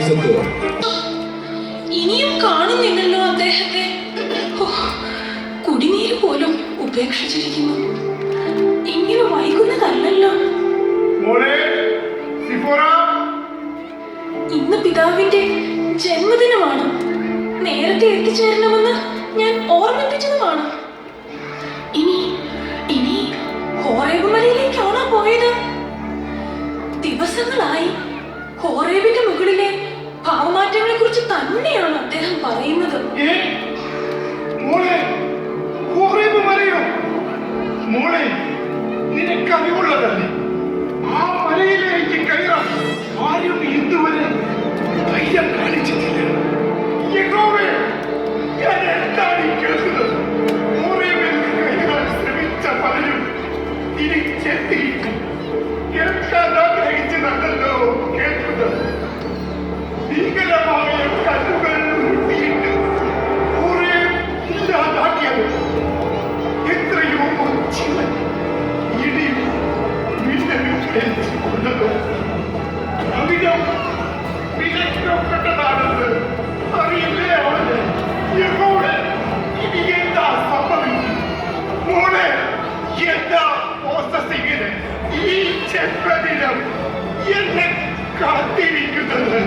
ദേശത്ത്. ഇനിയും കാണുന്നില്ലല്ലോ അദ്ദേഹത്തെ. കുടിനീര് പോലും ഉപേക്ഷിച്ചിരിക്കുന്നു. ഇങ്ങനെ വൈകുന്നതല്ലല്ലോ. ഇന്ന് പിതാവിന്റെ ജന്മദിനമാണ്. നേരത്തെ എത്തിച്ചേരണമെന്ന് ഞാൻ ഓർമ്മിപ്പിച്ചതുമാണ്. ഇനി ഇനി ഹോറേബ് മലയിലേക്കാണോ പോയത്? ദിവസങ്ങളായി ഹോറേബിന്റെ മുകളിലെ ഭാവമാറ്റങ്ങളെ കുറിച്ച് തന്നെയാണ് അദ്ദേഹം പറയുന്നത്. നിനക്കറിവുള്ളതല്ലേ, ആ മലയിലേക്ക് കയറാൻ ആരും ഇതുവരെ ധൈര്യം കാണിച്ചിട്ടില്ല. യഹോവേ, ഞാൻ എന്താണ് ഈ കേൾക്കുന്നത്? ഹോറേബിലേക്ക് കയറാൻ ശ്രമിച്ച പലരും തിരിച്ചെത്തിയിട്ടും കേൾക്കാൻ ആഗ്രഹിച്ചതല്ലോ കേൾക്കുന്നത്. ഭീകരമായ കല്ലുകൾ ഉരുട്ടിയിട്ട് ഹോറേബ് ഇല്ലാതാക്കിയത്. എത്രയോ ജീവൻ ഇടിയും മിന്നലും കൊണ്ടത് അവിധം വിലക്കപ്പെട്ടതാണെന്ന് അറിയില്ലേ അവന്? യഹോവേ, ഇനി എന്താ സംഭവിക്കും? മോളെ, എന്താ മോസസിന് ഈ ജന്മദിനം എന്നെ കാത്തിരിക്കുന്നത്?